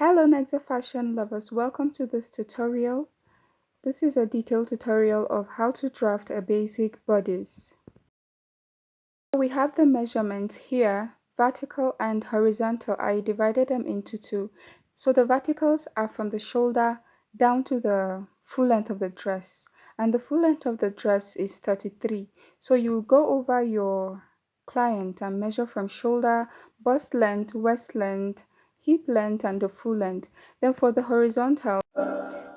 Hello Nexa fashion lovers, welcome to this tutorial. This is a detailed tutorial of how to draft a basic bodice. We have the measurements here, vertical and horizontal. I divided them into two. So the verticals are from the shoulder down to the full length of the dress, and the full length of the dress is 33. So you go over your client and measure from shoulder, bust length, waist length, hip length, and the full length. Then for the horizontal,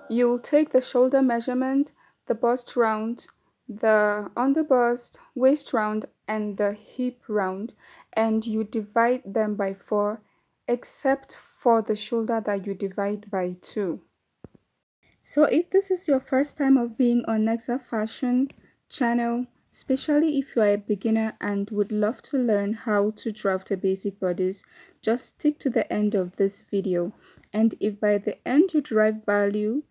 you'll take the shoulder measurement, the bust round, the underbust, waist round, and the hip round, and you divide them by 4, except for the shoulder that you divide by 2. So if this is your first time of being on Nexa Fashion channel, especially if you are a beginner and would love to learn how to draft a basic bodice, just stick to the end of this video. And if by the end you derive value,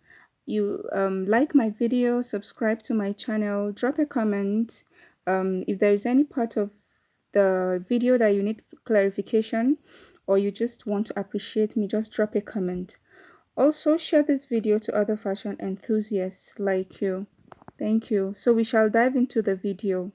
you like my video, subscribe to my channel, drop a comment. If there is any part of the video that you need clarification, or you just want to appreciate me, just drop a comment. Also, share this video to other fashion enthusiasts like you. Thank you. So we shall dive into the video.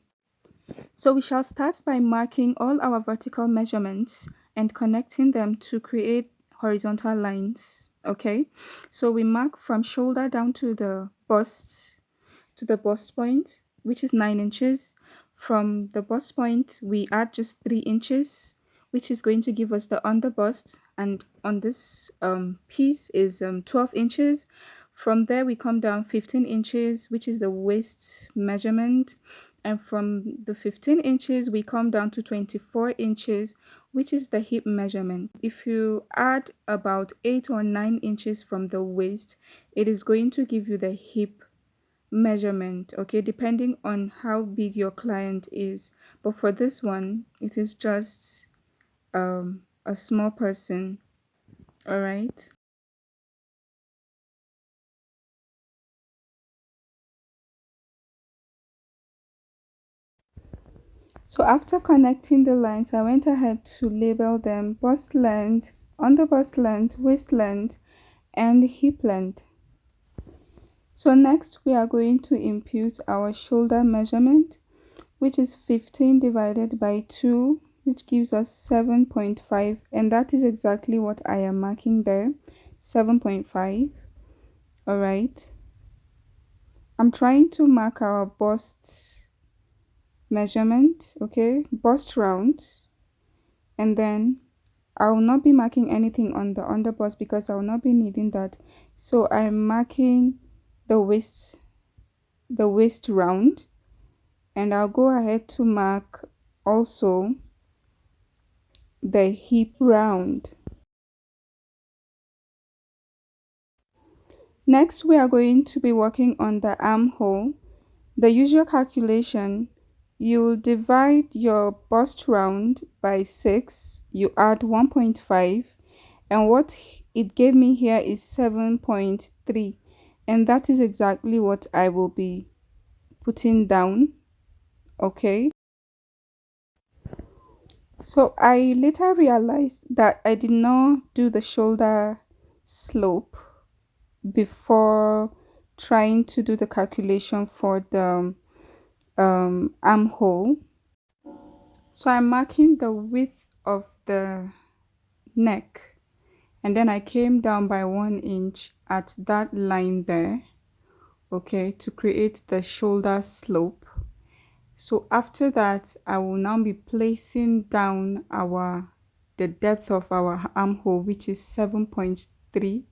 So we shall start by marking all our vertical measurements and connecting them to create horizontal lines. Okay, so we mark from shoulder down to the bust point, which is 9 inches. From the bust point, we add just 3 inches, which is going to give us the under bust, and on this piece is 12 inches. From there, we come down 15 inches, which is the waist measurement, and from the 15 inches, we come down to 24 inches, which is the hip measurement. If you add about 8 or 9 inches from the waist, it is going to give you the hip measurement, okay, depending on how big your client is. But for this one, it is just a small person. All right. So after connecting the lines, I went ahead to label them bust length, under bust length, waist length, and hip length. So next we are going to impute our shoulder measurement, which is 15 divided by 2, which gives us 7.5, and that is exactly what I am marking there, 7.5. All right, I'm trying to mark our bust measurement, okay, bust round, and then I will not be marking anything on the under bust because I will not be needing that. So I'm marking the waist round, and I'll go ahead to mark also the hip round. Next, we are going to be working on the armhole. The usual calculation, you will divide your bust round by 6, you add 1.5, and what it gave me here is 7.3, and that is exactly what I will be putting down. Okay, so I later realized that I did not do the shoulder slope before trying to do the calculation for the armhole. So I'm marking the width of the neck, and then I came down by 1 inch at that line there, okay, to create the shoulder slope. So after that, I will now be placing down the depth of our armhole, which is 7.3.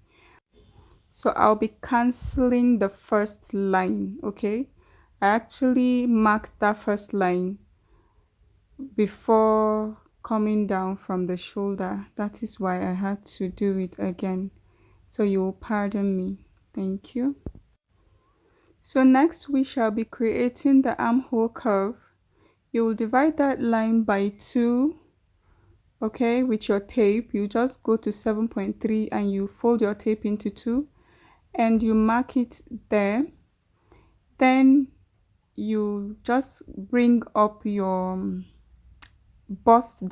So I'll be canceling the first line, okay. I actually marked that first line before coming down from the shoulder. That is why I had to do it again, so you will pardon me. Thank you. So next we shall be creating the armhole curve. You will divide that line by 2, okay, with your tape. You just go to 7.3 and you fold your tape into 2 and you mark it there. Then you just bring up your bust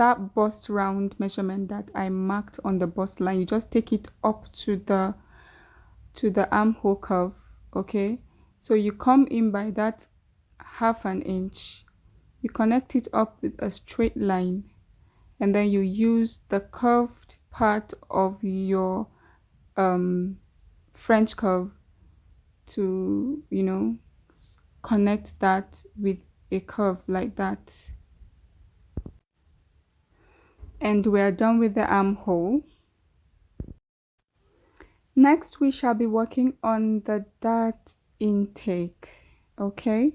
round measurement that I marked on the bust line, you just take it up to the armhole curve. Okay, so you come in by that half an inch, you connect it up with a straight line, and then you use the curved part of your French curve to, connect that with a curve like that. And we are done with the armhole. Next, we shall be working on the dart intake. Okay,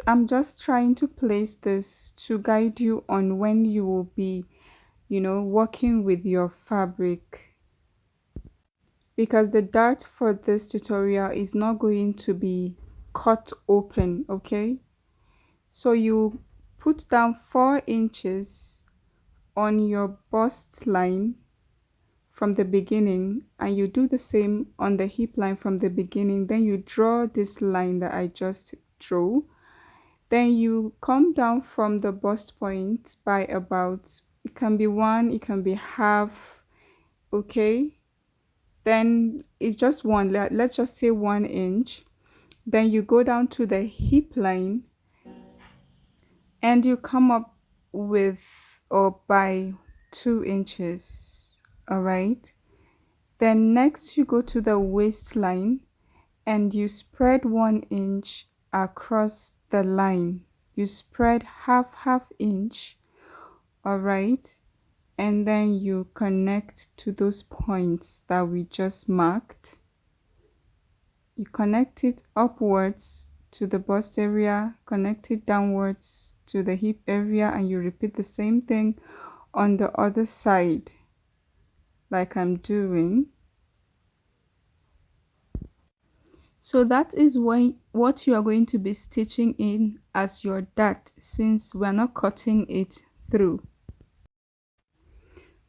I'm just trying to place this to guide you on when you will be, working with your fabric, because the dart for this tutorial is not going to be cut open. Okay, so you put down 4 inches on your bust line from the beginning, and you do the same on the hip line from the beginning. Then you draw this line that I just drew. Then you come down from the bust point by about, it can be 1, it can be half. Okay, then it's just 1, let's just say 1 inch. Then you go down to the hip line and you come up with, or by 2 inches. All right, then next you go to the waistline and you spread 1 inch across the line. You spread half inch. All right, and then you connect to those points that we just marked. You connect it upwards to the bust area, connect it downwards to the hip area, and you repeat the same thing on the other side like I'm doing. So that is what you are going to be stitching in as your dart, since we're not cutting it through.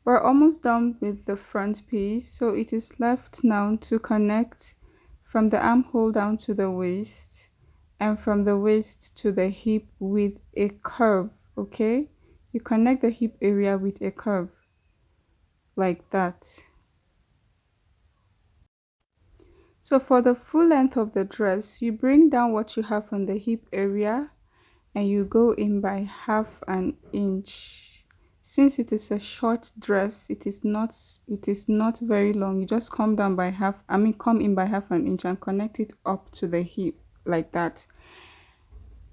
We're almost done with the front piece, so it is left now to connect from the armhole down to the waist, and from the waist to the hip with a curve. Okay, you connect the hip area with a curve like that. So for the full length of the dress, you bring down what you have on the hip area and you go in by half an inch. Since it is a short dress, it is not very long. You just come in by half an inch and connect it up to the hip like that.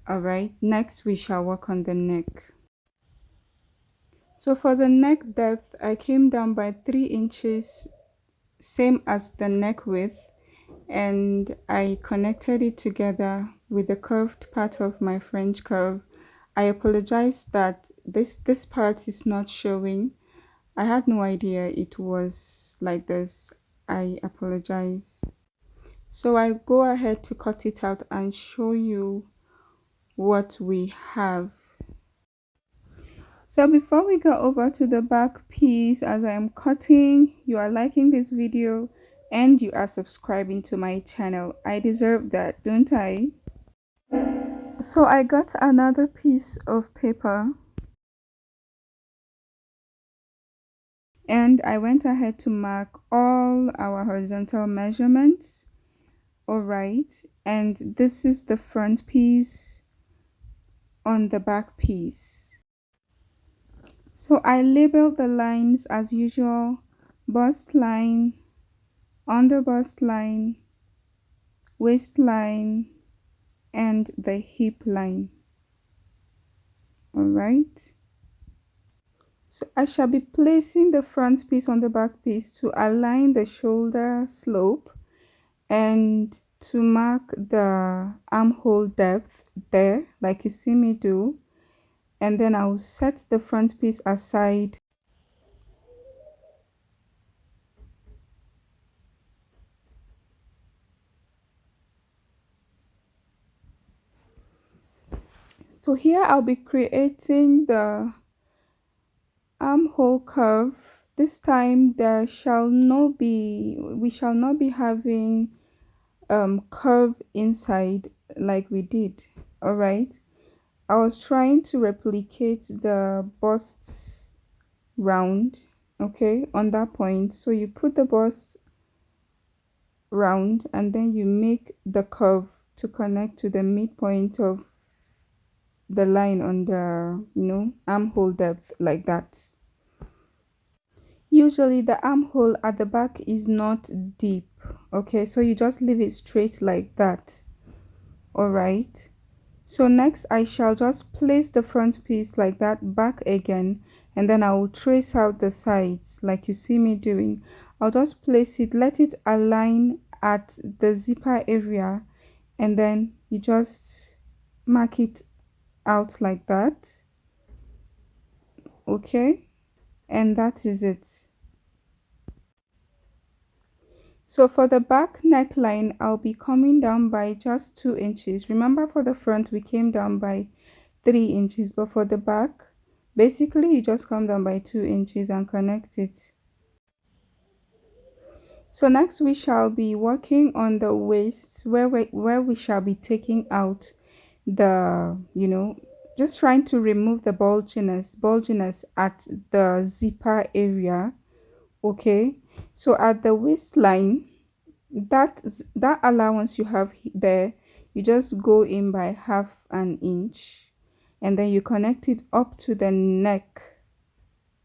All right, next we shall work on the neck. So for the neck depth, I came down by 3 inches, same as the neck width, and I connected it together with the curved part of my French curve. I apologize that this part is not showing. I had no idea it was like this. I apologize. So I go ahead to cut it out and show you what we have. So before we go over to the back piece, as I am cutting, you are liking this video and you are subscribing to my channel. I deserve that, don't I? So I got another piece of paper and I went ahead to mark all our horizontal measurements. All right, and this is the front piece on the back piece. So I labeled the lines as usual: bust line, under bust line, waistline, and the hip line. All right, so I shall be placing the front piece on the back piece to align the shoulder slope and to mark the armhole depth there, like you see me do. And then I'll set the front piece aside. So here I'll be creating the armhole curve. This time we shall not be having curve inside like we did. All right, I was trying to replicate the bust round, okay, on that point. So you put the bust round and then you make the curve to connect to the midpoint of the line on the, armhole depth, like that. Usually the armhole at the back is not deep, okay, so you just leave it straight like that. All right, so next I shall just place the front piece like that back again, and then I will trace out the sides like you see me doing. I'll just place it, let it align at the zipper area, and then you just mark it out like that. Okay, and that is it. So for the back neckline, I'll be coming down by just 2 inches. Remember, for the front we came down by 3 inches, but for the back, basically you just come down by 2 inches and connect it. So next we shall be working on the waist, where we shall be taking out the, just trying to remove the bulginess at the zipper area. Okay, so at the waistline, that allowance you have there, you just go in by 1/2 inch, and then you connect it up to the neck.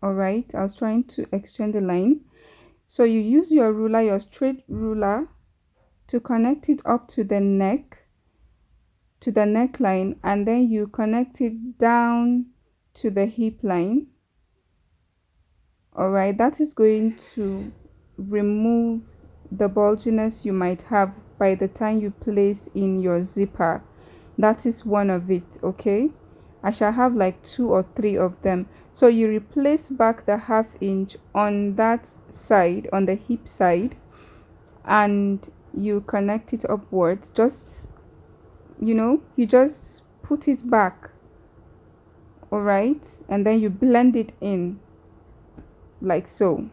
All right, I was trying to extend the line, so you use your ruler, your straight ruler, to connect it up to the neck, to the neckline, and then you connect it down to the hip line. All right, that is going to remove the bulginess you might have by the time you place in your zipper. That is one of it. Okay, I shall have like 2 or 3 of them. So you replace back the 1/2 inch on that side, on the hip side, and you connect it upwards. Just, you just put it back. All right, and then you blend it in like so.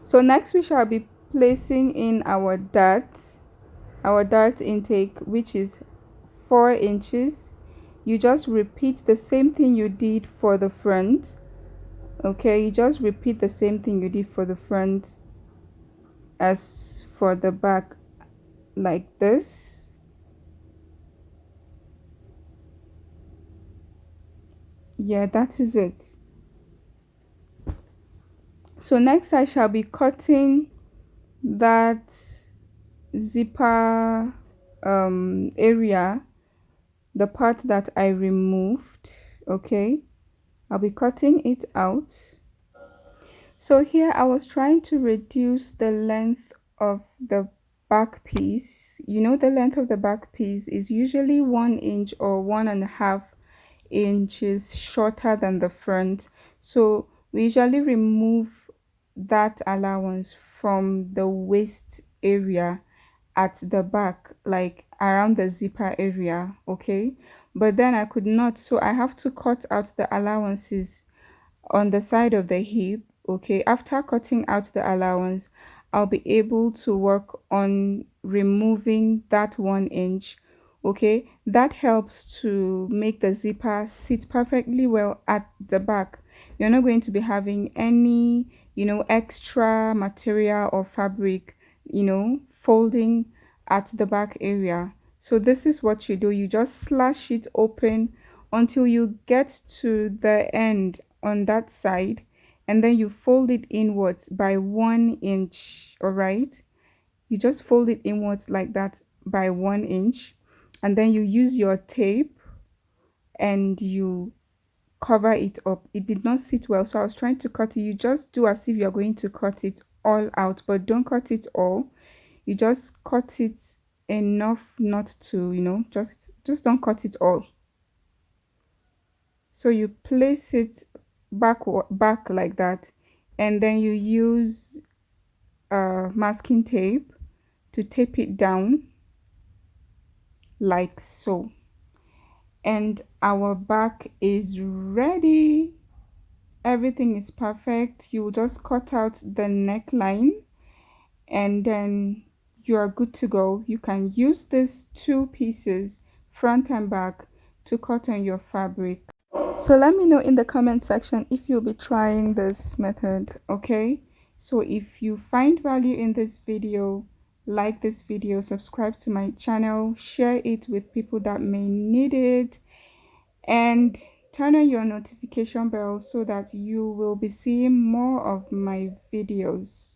So next we shall be placing in our dart intake, which is 4 inches. You just repeat the same thing you did for the front. Okay, you just repeat the same thing you did for the front as for the back, like this. Yeah, that is it. So next I shall be cutting that zipper area, the part that I removed. Okay, I'll be cutting it out. So here I was trying to reduce the length of the back piece. The length of the back piece is usually 1 inch or 1.5 inches shorter than the front. So we usually remove that allowance from the waist area at the back, like around the zipper area. Okay, but then I could not, so I have to cut out the allowances on the side of the hip. Okay, after cutting out the allowance, I'll be able to work on removing that 1 inch. Okay, that helps to make the zipper sit perfectly well at the back. You're not going to be having any, extra material or fabric, folding at the back area. So this is what you do. You just slash it open until you get to the end on that side, and then you fold it inwards by 1 inch. All right, you just fold it inwards like that by 1 inch, and then you use your tape and you cover it up. It did not sit well, so I was trying to cut it. You just do as if you're going to cut it all out, but don't cut it all. You just cut it enough not to, just don't cut it all. So you place it back like that, and then you use masking tape to tape it down like so, and our back is ready. Everything is perfect. You will just cut out the neckline, and then you are good to go. You can use these two pieces, front and back, to cut on your fabric. So let me know in the comment section if you'll be trying this method. Okay, so if you find value in this video, like this video, subscribe to my channel, share it with people that may need it, and turn on your notification bell so that you will be seeing more of my videos.